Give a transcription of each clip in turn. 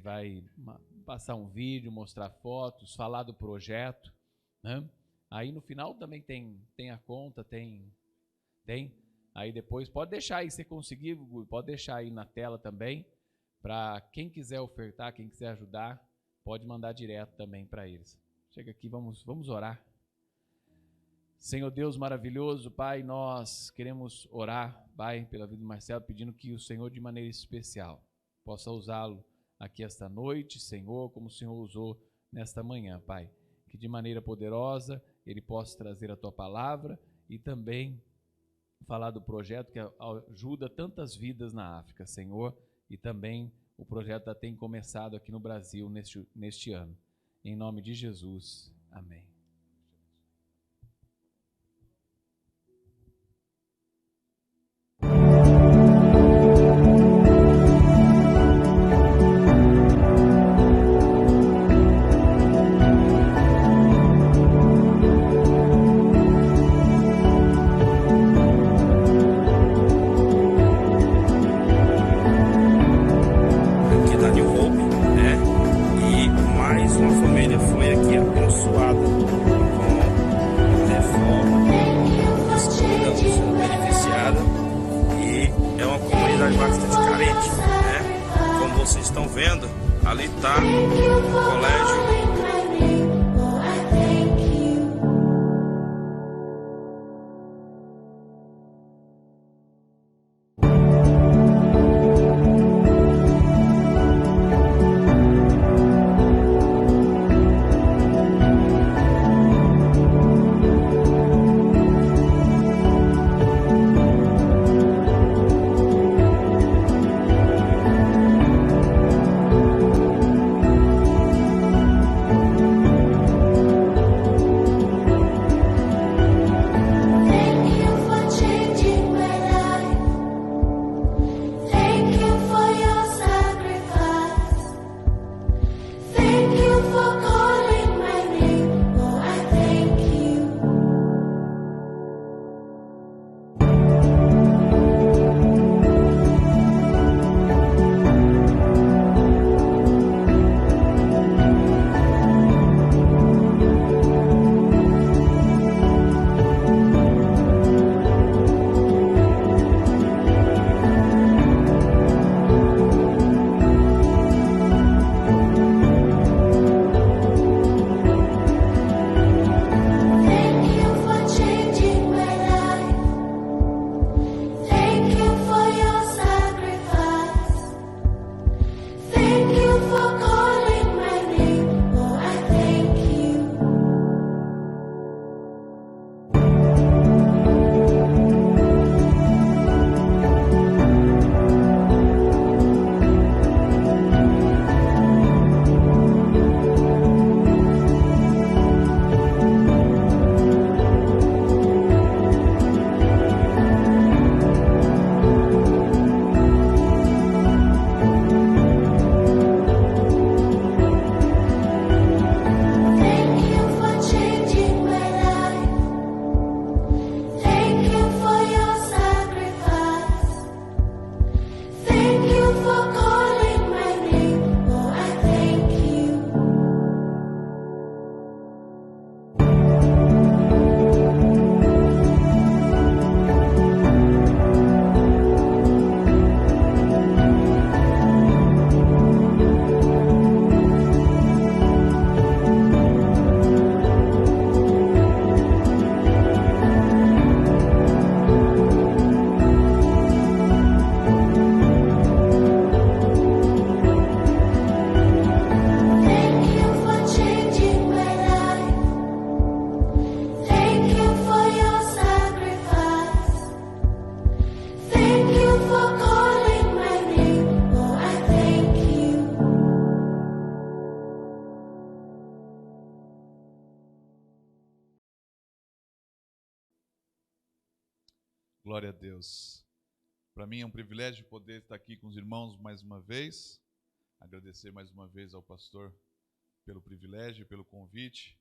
vai passar um vídeo, mostrar fotos, falar do projeto, né? Aí no final também tem a conta, tem. Aí depois pode deixar aí, se conseguir, pode deixar aí na tela também, para quem quiser ofertar, quem quiser ajudar, pode mandar direto também para eles. Chega aqui, vamos orar. Senhor Deus maravilhoso, Pai, nós queremos orar, Pai, pela vida do Marcelo, pedindo que o Senhor, de maneira especial, possa usá-lo aqui esta noite, Senhor, como o Senhor usou nesta manhã, Pai. Que de maneira poderosa ele possa trazer a Tua palavra e também falar do projeto que ajuda tantas vidas na África, Senhor, e também o projeto já tem começado aqui no Brasil neste ano. Em nome de Jesus, amém. Ali está o colégio. Glória a Deus. Para mim é um privilégio poder estar aqui com os irmãos mais uma vez. Agradecer mais uma vez ao pastor pelo privilégio, pelo convite.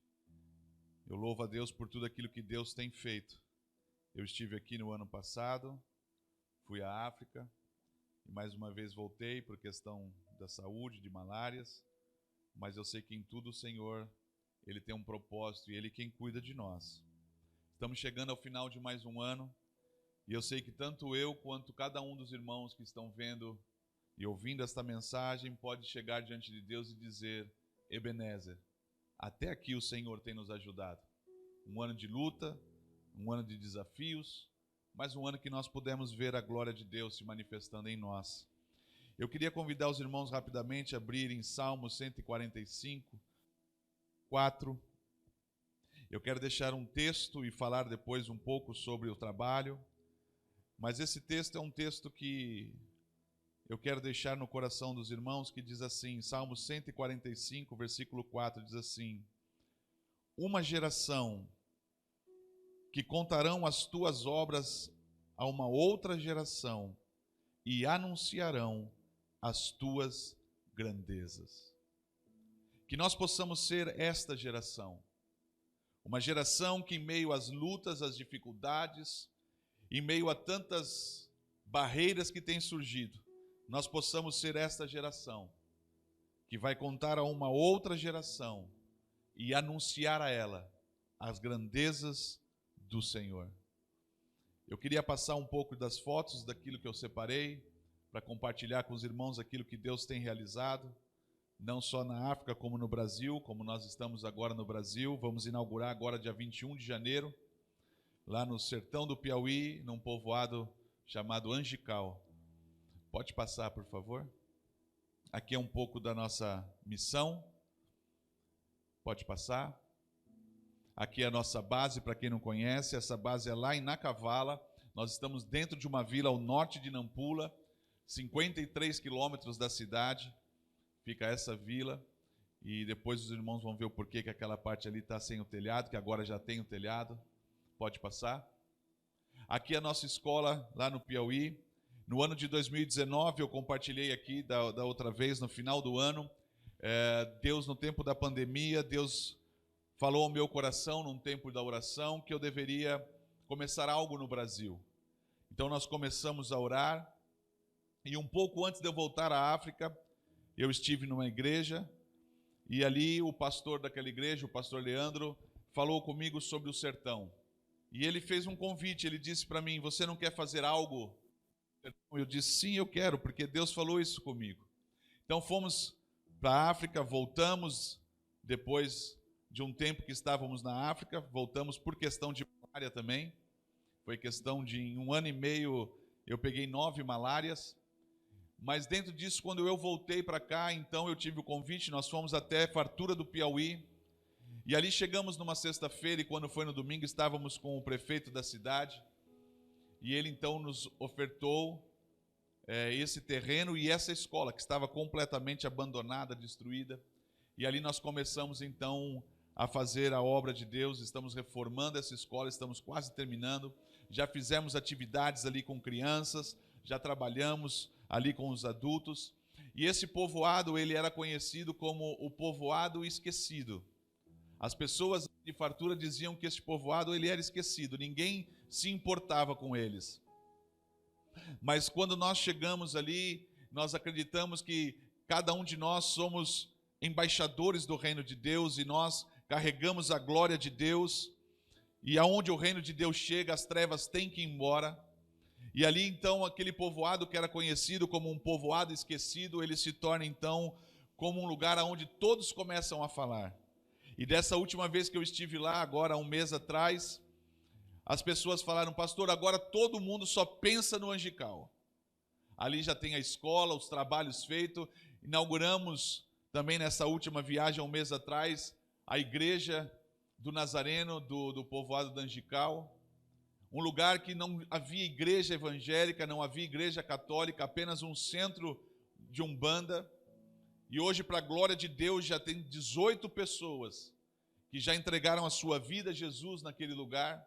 Eu louvo a Deus por tudo aquilo que Deus tem feito. Eu estive aqui no ano passado, fui à África e mais uma vez voltei por questão da saúde, de malárias, mas eu sei que em tudo o Senhor, Ele tem um propósito e Ele é quem cuida de nós. Estamos chegando ao final de mais um ano e eu sei que tanto eu quanto cada um dos irmãos que estão vendo e ouvindo esta mensagem pode chegar diante de Deus e dizer: Ebenezer, até aqui o Senhor tem nos ajudado. Um ano de luta, um ano de desafios, mas um ano que nós pudemos ver a glória de Deus se manifestando em nós. Eu queria convidar os irmãos rapidamente a abrirem Salmo 145, 4. Eu quero deixar um texto e falar depois um pouco sobre o trabalho, mas esse texto é um texto que eu quero deixar no coração dos irmãos, que diz assim, Salmo 145, versículo 4, diz assim: uma geração que contarão as tuas obras a uma outra geração e anunciarão as tuas grandezas. Que nós possamos ser esta geração, uma geração que em meio às lutas, às dificuldades, em meio a tantas barreiras que têm surgido, nós possamos ser esta geração que vai contar a uma outra geração e anunciar a ela as grandezas do Senhor. Eu queria passar um pouco das fotos daquilo que eu separei para compartilhar com os irmãos aquilo que Deus tem realizado, não só na África como no Brasil, como nós estamos agora no Brasil. Vamos inaugurar agora dia 21 de janeiro, lá no sertão do Piauí, num povoado chamado Angical. Pode passar, por favor? Aqui é um pouco da nossa missão. Pode passar. Aqui é a nossa base, para quem não conhece, essa base é lá em Nacavala. Nós estamos dentro de uma vila ao norte de Nampula, 53 quilômetros da cidade, fica essa vila, e depois os irmãos vão ver o porquê que aquela parte ali está sem o telhado, que agora já tem o telhado. Pode passar. Aqui é a nossa escola lá no Piauí. No ano de 2019, eu compartilhei aqui da outra vez, no final do ano, Deus, no tempo da pandemia, Deus falou ao meu coração, num tempo da oração, que eu deveria começar algo no Brasil. Então nós começamos a orar, e um pouco antes de eu voltar à África, eu estive numa igreja, e ali o pastor daquela igreja, o pastor Leandro, falou comigo sobre o sertão. E ele fez um convite, ele disse para mim: você não quer fazer algo? Eu disse: sim, eu quero, porque Deus falou isso comigo. Então fomos para a África, voltamos depois de um tempo que estávamos na África, voltamos por questão de malária também. Foi questão de, em 1 ano e meio, eu peguei 9 malárias. Mas dentro disso, quando eu voltei para cá, então eu tive o convite, nós fomos até Fartura do Piauí, e ali chegamos numa sexta-feira, e quando foi no domingo, estávamos com o prefeito da cidade, e ele então nos ofertou esse terreno e essa escola, que estava completamente abandonada, destruída, e ali nós começamos então a fazer a obra de Deus. Estamos reformando essa escola, estamos quase terminando, já fizemos atividades ali com crianças, já trabalhamos ali com os adultos, e esse povoado, ele era conhecido como o povoado esquecido. As pessoas de Fartura diziam que esse povoado, ele era esquecido, ninguém se importava com eles. Mas quando nós chegamos ali, nós acreditamos que cada um de nós somos embaixadores do reino de Deus, e nós carregamos a glória de Deus, e aonde o reino de Deus chega, as trevas têm que ir embora. E ali então, aquele povoado que era conhecido como um povoado esquecido, ele se torna então como um lugar onde todos começam a falar. E dessa última vez que eu estive lá, agora 1 mês atrás, as pessoas falaram: pastor, agora todo mundo só pensa no Angical. Ali já tem a escola, os trabalhos feitos. Inauguramos também nessa última viagem, 1 mês atrás, a igreja do Nazareno, do povoado do Angical. Um lugar que não havia igreja evangélica, não havia igreja católica, apenas um centro de umbanda. E hoje, para a glória de Deus, já tem 18 pessoas que já entregaram a sua vida a Jesus naquele lugar.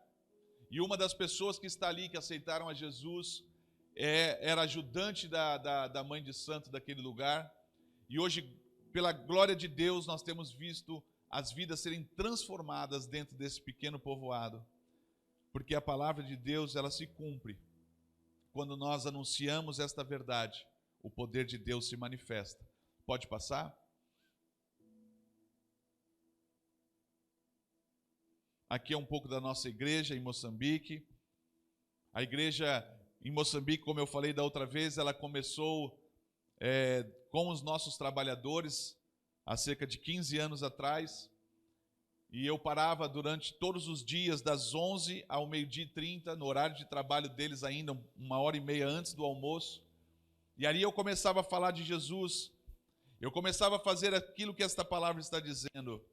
E uma das pessoas que está ali, que aceitaram a Jesus, era ajudante da mãe de santo daquele lugar. E hoje, pela glória de Deus, nós temos visto as vidas serem transformadas dentro desse pequeno povoado. Porque a palavra de Deus, ela se cumpre. Quando nós anunciamos esta verdade, o poder de Deus se manifesta. Pode passar? Aqui é um pouco da nossa igreja em Moçambique. A igreja em Moçambique, como eu falei da outra vez, ela começou com os nossos trabalhadores há cerca de 15 anos atrás. E eu parava durante todos os dias, das 11 ao 12h30, no horário de trabalho deles ainda, 1h30 antes do almoço. E ali eu começava a falar de Jesus. Eu começava a fazer aquilo que esta palavra está dizendo.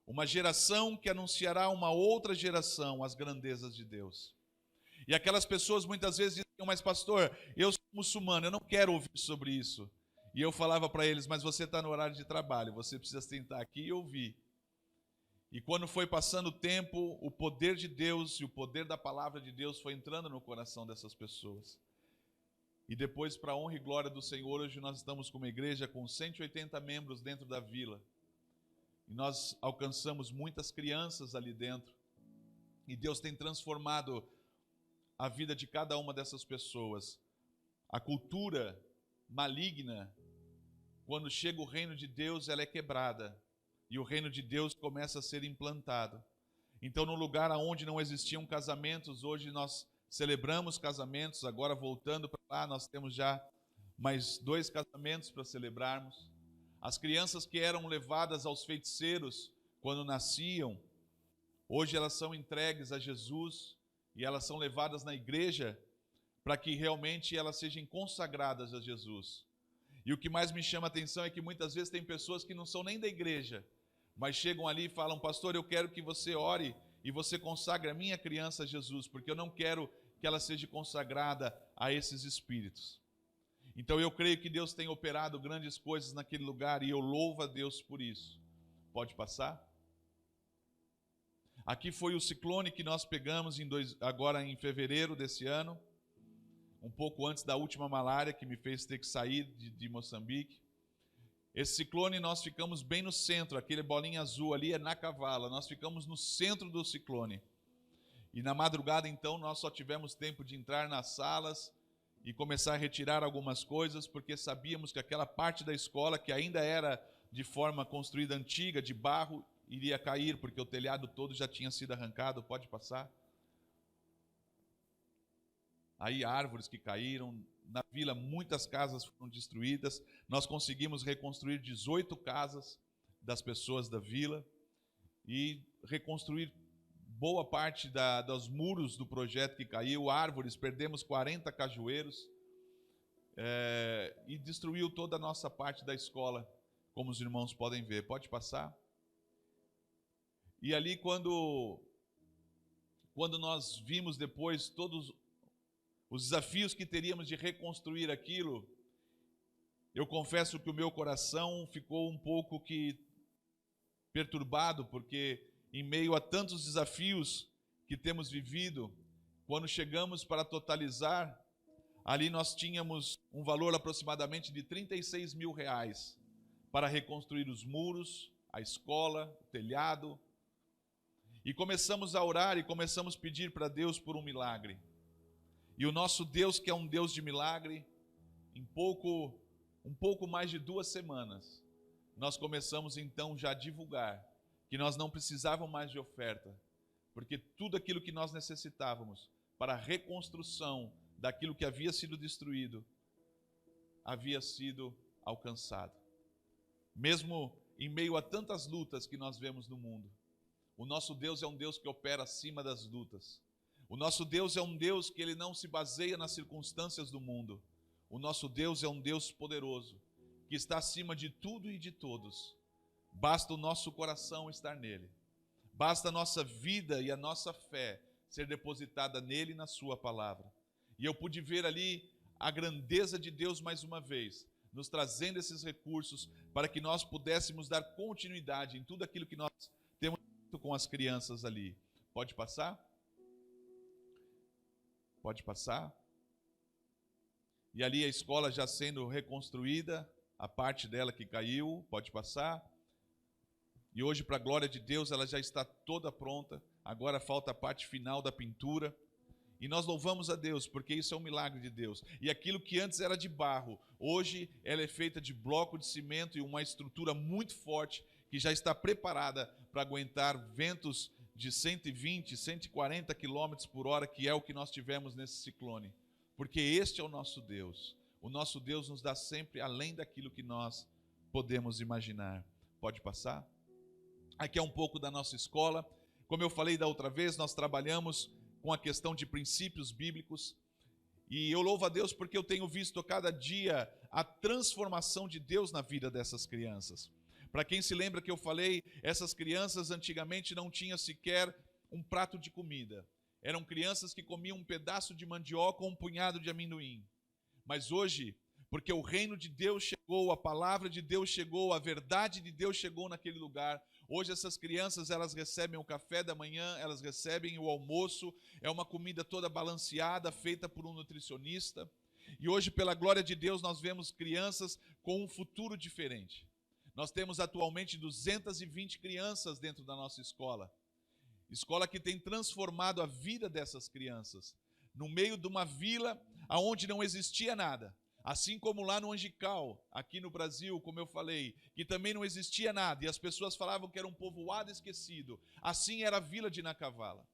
Uma geração que anunciará uma outra geração as grandezas de Deus. E aquelas pessoas muitas vezes diziam, mas pastor, eu sou muçulmano, eu não quero ouvir sobre isso. E eu falava para eles, mas você está no horário de trabalho, você precisa sentar aqui e ouvir. E quando foi passando o tempo, o poder de Deus e o poder da palavra de Deus foi entrando no coração dessas pessoas. E depois, para a honra e glória do Senhor, hoje nós estamos com uma igreja com 180 membros dentro da vila. E nós alcançamos muitas crianças ali dentro. E Deus tem transformado a vida de cada uma dessas pessoas. A cultura maligna, quando chega o reino de Deus, ela é quebrada. E o reino de Deus começa a ser implantado. Então, no lugar onde não existiam casamentos, hoje nós celebramos casamentos. Agora, voltando para lá, nós temos já mais 2 casamentos para celebrarmos. As crianças que eram levadas aos feiticeiros quando nasciam, hoje elas são entregues a Jesus e elas são levadas na igreja para que realmente elas sejam consagradas a Jesus. E o que mais me chama a atenção é que muitas vezes tem pessoas que não são nem da igreja, mas chegam ali e falam, pastor, eu quero que você ore e você consagre a minha criança a Jesus, porque eu não quero que ela seja consagrada a esses espíritos. Então eu creio que Deus tem operado grandes coisas naquele lugar e eu louvo a Deus por isso. Pode passar? Aqui foi o ciclone que nós pegamos agora em fevereiro desse ano, um pouco antes da última malária que me fez ter que sair de Moçambique. Esse ciclone nós ficamos bem no centro, aquele bolinha azul ali é na Cavala, nós ficamos no centro do ciclone. E na madrugada então nós só tivemos tempo de entrar nas salas e começar a retirar algumas coisas, porque sabíamos que aquela parte da escola, que ainda era de forma construída antiga, de barro, iria cair, porque o telhado todo já tinha sido arrancado. Pode passar? Aí árvores que caíram, na vila muitas casas foram destruídas, nós conseguimos reconstruir 18 casas das pessoas da vila e reconstruir boa parte dos muros do projeto que caiu, árvores, perdemos 40 cajueiros e destruiu toda a nossa parte da escola, como os irmãos podem ver. Pode passar? E ali quando nós vimos depois todos os desafios que teríamos de reconstruir aquilo, eu confesso que o meu coração ficou um pouco que perturbado, porque em meio a tantos desafios que temos vivido, quando chegamos para totalizar, ali nós tínhamos um valor aproximadamente de R$36 mil para reconstruir os muros, a escola, o telhado. E começamos a orar e começamos a pedir para Deus por um milagre. E o nosso Deus, que é um Deus de milagre, um pouco mais de 2 semanas, nós começamos então já a divulgar que nós não precisávamos mais de oferta, porque tudo aquilo que nós necessitávamos para a reconstrução daquilo que havia sido destruído, havia sido alcançado. Mesmo em meio a tantas lutas que nós vemos no mundo, o nosso Deus é um Deus que opera acima das lutas. O nosso Deus é um Deus que ele não se baseia nas circunstâncias do mundo. O nosso Deus é um Deus poderoso, que está acima de tudo e de todos. Basta o nosso coração estar nele. Basta a nossa vida e a nossa fé ser depositada nele e na sua palavra. E eu pude ver ali a grandeza de Deus mais uma vez, nos trazendo esses recursos para que nós pudéssemos dar continuidade em tudo aquilo que nós temos feito com as crianças ali. Pode passar? Pode passar? E ali a escola já sendo reconstruída, a parte dela que caiu, pode passar? E hoje, para a glória de Deus, ela já está toda pronta. Agora falta a parte final da pintura. E nós louvamos a Deus, porque isso é um milagre de Deus. E aquilo que antes era de barro, hoje ela é feita de bloco de cimento e uma estrutura muito forte, que já está preparada para aguentar ventos de 120, 140 km por hora, que é o que nós tivemos nesse ciclone. Porque este é o nosso Deus. O nosso Deus nos dá sempre além daquilo que nós podemos imaginar. Pode passar? Aqui é um pouco da nossa escola. Como eu falei da outra vez, nós trabalhamos com a questão de princípios bíblicos. E eu louvo a Deus porque eu tenho visto a cada dia a transformação de Deus na vida dessas crianças. Para quem se lembra que eu falei, essas crianças antigamente não tinham sequer um prato de comida. Eram crianças que comiam um pedaço de mandioca ou um punhado de amendoim. Mas hoje, porque o reino de Deus chegou, a palavra de Deus chegou, a verdade de Deus chegou naquele lugar, hoje essas crianças, elas recebem o café da manhã, elas recebem o almoço, é uma comida toda balanceada, feita por um nutricionista. E hoje, pela glória de Deus, nós vemos crianças com um futuro diferente. Nós temos atualmente 220 crianças dentro da nossa escola. Escola que tem transformado a vida dessas crianças. No meio de uma vila onde não existia nada. Assim como lá no Angical, aqui no Brasil, como eu falei, que também não existia nada. E as pessoas falavam que era um povoado esquecido. Assim era a vila de Nacavala.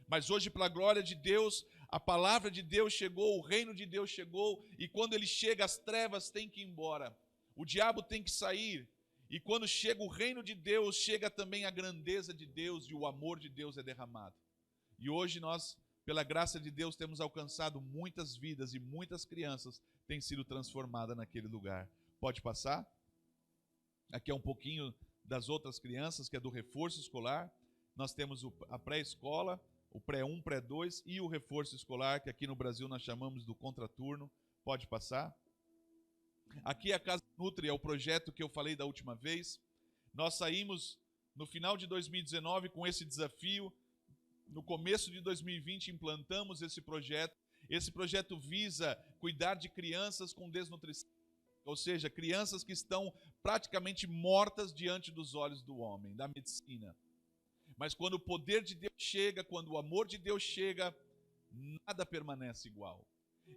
Mas hoje, pela glória de Deus, a palavra de Deus chegou, o reino de Deus chegou. E quando ele chega, as trevas têm que ir embora. O diabo tem que sair. E quando chega o reino de Deus, chega também a grandeza de Deus e o amor de Deus é derramado. E hoje nós, pela graça de Deus, temos alcançado muitas vidas e muitas crianças têm sido transformadas naquele lugar. Pode passar? Aqui é um pouquinho das outras crianças, que é do reforço escolar. Nós temos a pré-escola, o pré-1, pré-2 e o reforço escolar, que aqui no Brasil nós chamamos do contraturno. Pode passar? Aqui a Casa Nutri é o projeto que eu falei da última vez. Nós saímos no final de 2019 com esse desafio. No começo de 2020 implantamos esse projeto. Esse projeto visa cuidar de crianças com desnutrição, ou seja, crianças que estão praticamente mortas diante dos olhos do homem, da medicina. Mas quando o poder de Deus chega, quando o amor de Deus chega, nada permanece igual.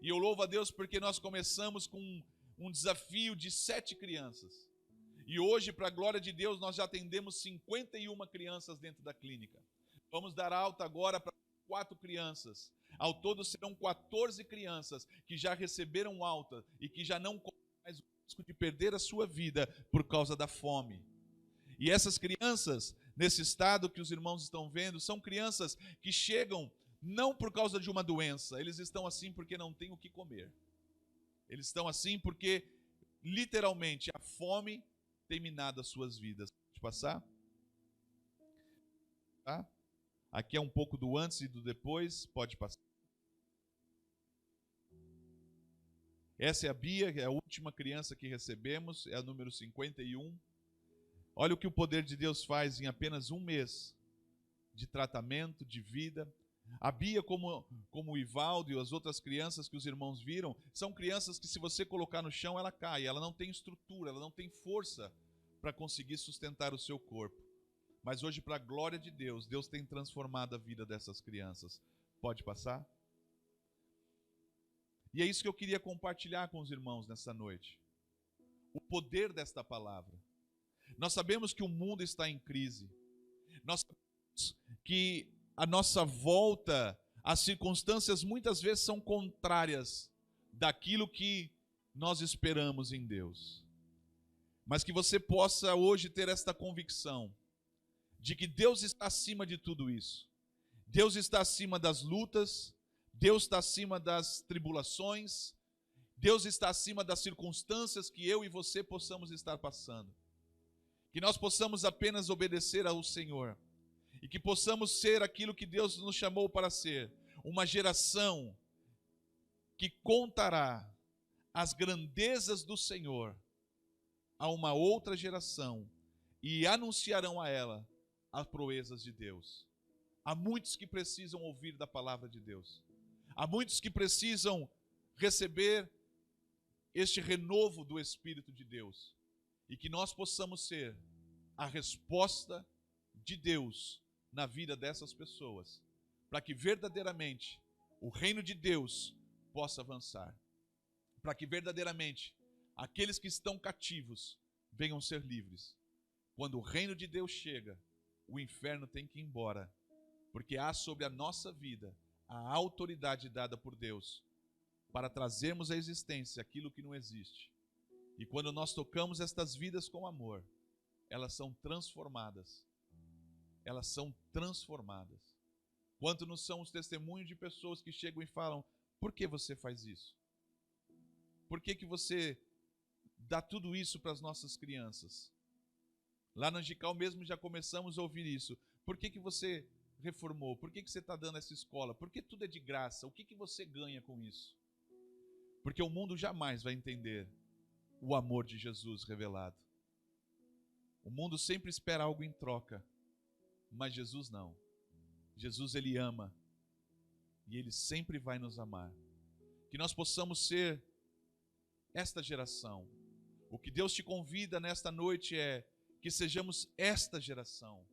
E eu louvo a Deus porque nós começamos com um desafio de 7 crianças. E hoje, para a glória de Deus, nós já atendemos 51 crianças dentro da clínica. Vamos dar alta agora para 4 crianças. Ao todo serão 14 crianças que já receberam alta e que já não correm mais o risco de perder a sua vida por causa da fome. E essas crianças, nesse estado que os irmãos estão vendo, são crianças que chegam não por causa de uma doença, eles estão assim porque não têm o que comer. Eles estão assim porque, literalmente, a fome tem minado as suas vidas. Pode passar? Tá? Aqui é um pouco do antes e do depois. Pode passar. Essa é a Bia, é a última criança que recebemos, é a número 51. Olha o que o poder de Deus faz em apenas um mês de tratamento, de vida. A Bia, como o Ivaldo e as outras crianças que os irmãos viram, são crianças que se você colocar no chão, ela cai, ela não tem estrutura, ela não tem força para conseguir sustentar o seu corpo. Mas hoje, para a glória de Deus, Deus tem transformado a vida dessas crianças. Pode passar? E é isso que eu queria compartilhar com os irmãos nessa noite. O poder desta palavra. Nós sabemos que o mundo está em crise. Nós sabemos que a nossa volta, as circunstâncias muitas vezes são contrárias daquilo que nós esperamos em Deus. Mas que você possa hoje ter esta convicção de que Deus está acima de tudo isso. Deus está acima das lutas, Deus está acima das tribulações, Deus está acima das circunstâncias que eu e você possamos estar passando. Que nós possamos apenas obedecer ao Senhor. E que possamos ser aquilo que Deus nos chamou para ser, uma geração que contará as grandezas do Senhor a uma outra geração e anunciarão a ela as proezas de Deus. Há muitos que precisam ouvir da palavra de Deus. Há muitos que precisam receber este renovo do Espírito de Deus. E que nós possamos ser a resposta de Deus na vida dessas pessoas, para que verdadeiramente o reino de Deus possa avançar, para que verdadeiramente aqueles que estão cativos venham ser livres. Quando o reino de Deus chega, o inferno tem que ir embora, porque há sobre a nossa vida a autoridade dada por Deus para trazermos à existência aquilo que não existe. E quando nós tocamos estas vidas com amor, elas são transformadas. Elas são transformadas. Quanto não são os testemunhos de pessoas que chegam e falam: por que você faz isso? Por que você dá tudo isso para as nossas crianças? Lá na Angical mesmo já começamos a ouvir isso. Por que você reformou? Por que você está dando essa escola? Por que tudo é de graça? O que você ganha com isso? Porque o mundo jamais vai entender o amor de Jesus revelado. O mundo sempre espera algo em troca, mas Jesus não. Jesus, Ele ama e Ele sempre vai nos amar. Que nós possamos ser esta geração. O que Deus te convida nesta noite é que sejamos esta geração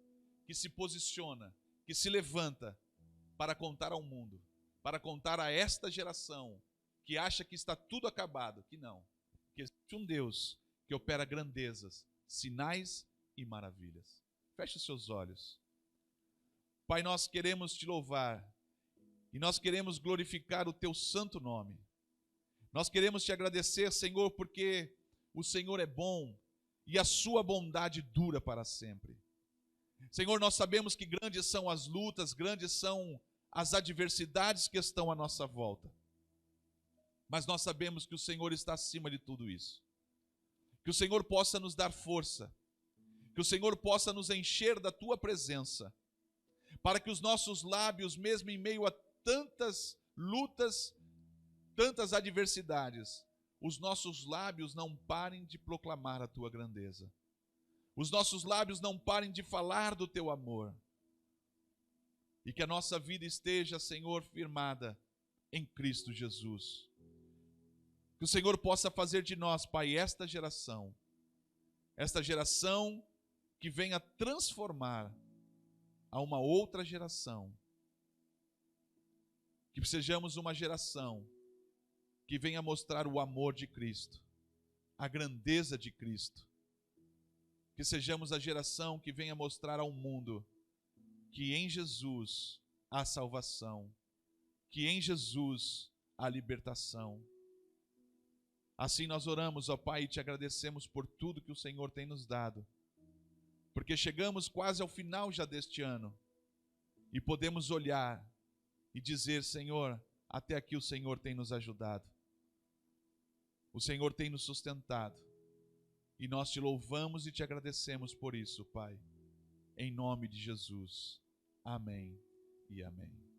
que se posiciona, que se levanta para contar ao mundo, para contar a esta geração que acha que está tudo acabado, que não, que existe um Deus que opera grandezas, sinais e maravilhas. Feche os seus olhos. Pai, nós queremos te louvar e nós queremos glorificar o teu santo nome. Nós queremos te agradecer, Senhor, porque o Senhor é bom e a sua bondade dura para sempre. Senhor, nós sabemos que grandes são as lutas, grandes são as adversidades que estão à nossa volta. Mas nós sabemos que o Senhor está acima de tudo isso. Que o Senhor possa nos dar força, que o Senhor possa nos encher da tua presença, para que os nossos lábios, mesmo em meio a tantas lutas, tantas adversidades, os nossos lábios não parem de proclamar a tua grandeza. Os nossos lábios não parem de falar do teu amor. E que a nossa vida esteja, Senhor, firmada em Cristo Jesus. Que o Senhor possa fazer de nós, Pai, esta geração que venha transformar a uma outra geração. Que sejamos uma geração que venha mostrar o amor de Cristo, a grandeza de Cristo. Que sejamos a geração que venha mostrar ao mundo que em Jesus há salvação, que em Jesus há libertação. Assim nós oramos, ó Pai, e te agradecemos por tudo que o Senhor tem nos dado, porque chegamos quase ao final já deste ano e podemos olhar e dizer: Senhor, até aqui o Senhor tem nos ajudado, o Senhor tem nos sustentado, e nós te louvamos e te agradecemos por isso, Pai, em nome de Jesus. Amém e amém.